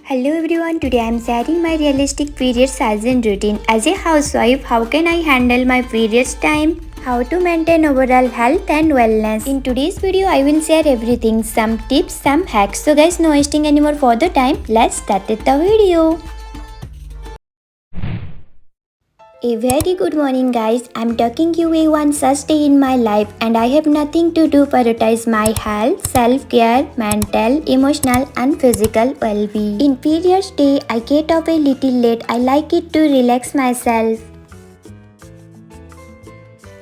Hello everyone, today I am sharing my realistic period hygiene routine. As a housewife, how can I handle my periods time? How to maintain overall health and wellness. In today's video, I will share everything, some tips, some hacks. So guys, no wasting any more further time, let's start the video. A very good morning guys, I'm talking you a one such day in my life and I have nothing to do prioritize my health, self-care, mental, emotional and physical well-being. In periods day, I get up a little late, I like it to relax myself.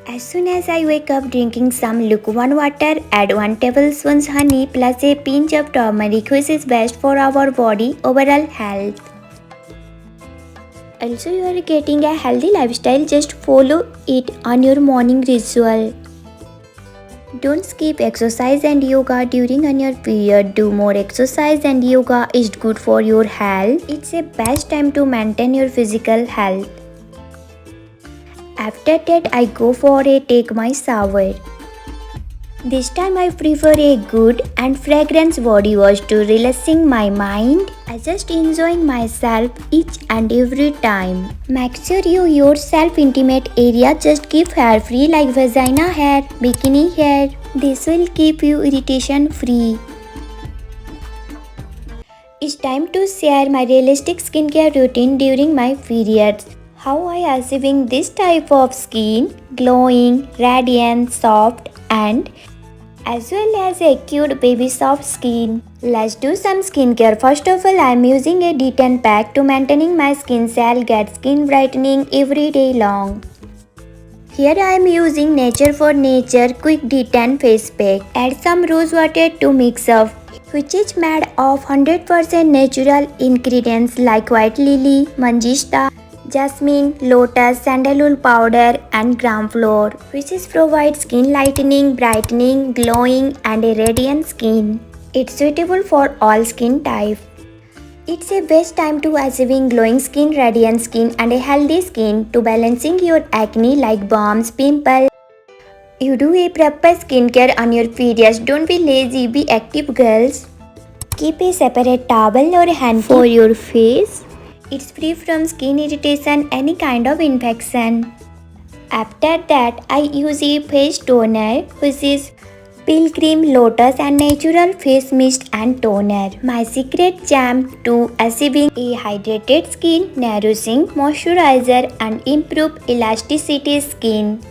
As soon as I wake up, drinking some lukewarm water, add 1 tablespoon honey plus a pinch of turmeric, which is best for our body overall health. Also, you are getting a healthy lifestyle, just follow it on your morning ritual. Don't skip exercise and yoga during on your period. Do more exercise and yoga is good for your health. It's a best time to maintain your physical health. After that, I go for a take my shower. This time I prefer a good and fragrance body wash to relaxing my mind. I just enjoying myself each and every time. Make sure you yourself intimate area just keep hair free like vagina hair, bikini hair. This will keep you irritation free. It's time to share my realistic skincare routine during my periods. How I achieving this type of skin, glowing, radiant, soft and as well as a cute baby soft skin. Let's do some skincare. First of all, I am using a D10 pack to maintaining my skin cell, get skin brightening every day long. Here I am using Nature for Nature Quick D10 face pack. Add some rose water to mix up, which is made of 100% natural ingredients like white lily, mangista, jasmine, lotus, sandalwood powder and gram flour, which is provide skin lightening, brightening, glowing and a radiant skin. It's suitable for all skin type. It's a best time to achieving glowing skin, radiant skin and a healthy skin to balancing your acne like bumps, pimples. You do a proper skincare on your periods. Don't be lazy, be active girls. Keep a separate towel or hand for your face. It's free from skin irritation, any kind of infection. After that, I use a face toner which is Pilgrim Lotus and Natural Face Mist and Toner. My secret jam to achieving a hydrated skin, nourishing moisturizer and improve elasticity skin.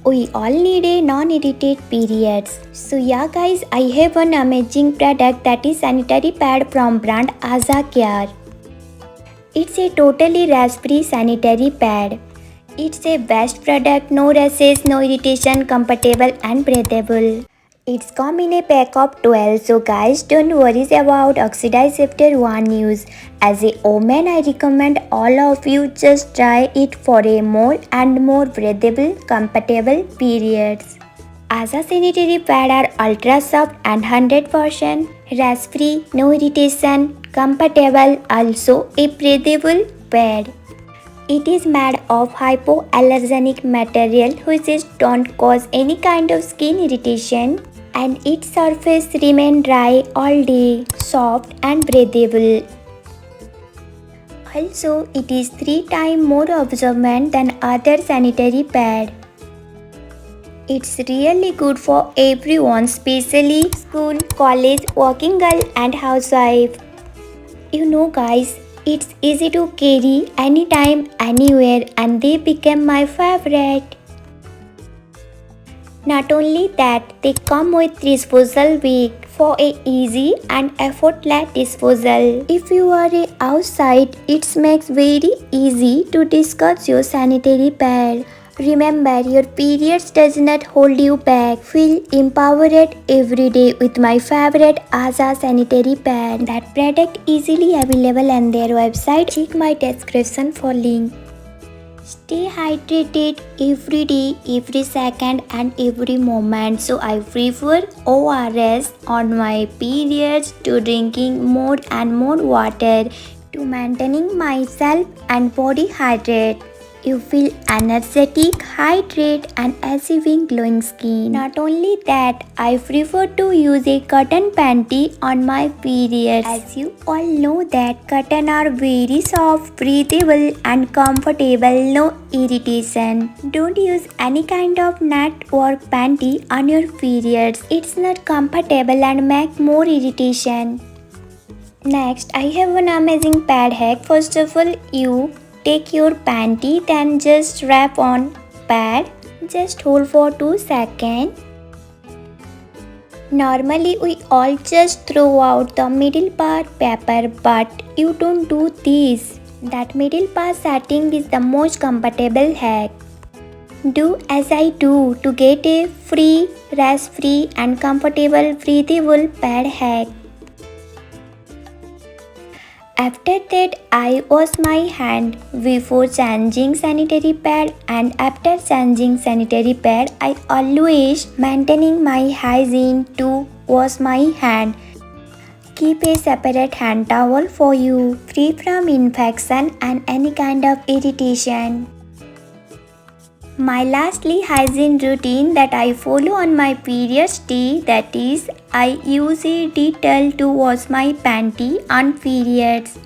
We all need a non-irritated periods. So yeah guys, I have an amazing product that is sanitary pad from brand Azahcare. It's a totally rash-free sanitary pad. It's a best product, no rashes, no irritation, comfortable and breathable. It's come in a pack of 12, so guys don't worry about oxidize after one use. As a woman, I recommend all of you just try it for a more and more breathable, comfortable periods. Azah sanitary pad are ultra soft and 100% rash-free, no irritation, comfortable, also a breathable pad. It is made of hypoallergenic material which don't cause any kind of skin irritation and its surface remain dry all day, soft and breathable. Also, it is 3 times more absorbent than other sanitary pad. It's really good for everyone, especially school, college, working girl and housewife. You know guys, it's easy to carry anytime, anywhere and they became my favorite. Not only that, they come with disposal bag for a easy and effortless disposal. If you are outside, it makes very easy to discard your sanitary pad. Remember, your periods does not hold you back. Feel empowered every day with my favorite Azah sanitary pad. That product easily available on their website. Check my description for link. Stay hydrated every day, every second and every moment. So I prefer ORS on my periods to drinking more and more water to maintaining myself and body hydrated. You feel energetic, hydrated and achieving glowing skin. Not only that, I prefer to use a cotton panty on my periods. As you all know that cotton are very soft, breathable and comfortable, no irritation. Don't use any kind of network panty on your periods. It's not comfortable and make more irritation. Next, I have an amazing pad hack. First of all, you take your panty, then just wrap on pad. Just hold for 2 seconds. Normally, we all just throw out the middle part paper, but you don't do this. That middle part setting is the most comfortable hack. Do as I do to get a free, rash-free and comfortable breathable pad hack. After that, I wash my hand before changing sanitary pad, and after changing sanitary pad, I always maintaining my hygiene to wash my hand. Keep a separate hand towel for you, free from infection and any kind of irritation. My lastly hygiene routine that I follow on my periods day, that is, I use a Dettol to wash my panty on periods.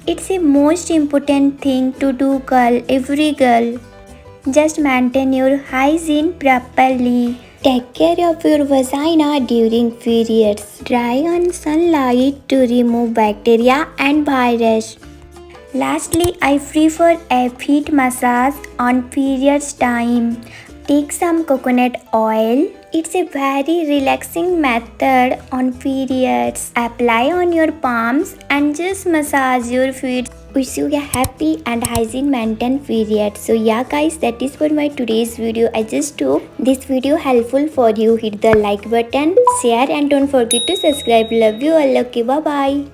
It's a most important thing to do, girl, every girl. Just maintain your hygiene properly. Take care of your vagina during periods. Dry on sunlight to remove bacteria and virus. Lastly, I prefer a feet massage on periods time. Take some coconut oil. It's a very relaxing method on periods. Apply on your palms and just massage your feet. Wish you a happy and hygiene maintained period. So yeah guys, that is for my today's video. I just hope this video helpful for you. Hit the like button, share and don't forget to subscribe. Love you all. Okay, bye bye.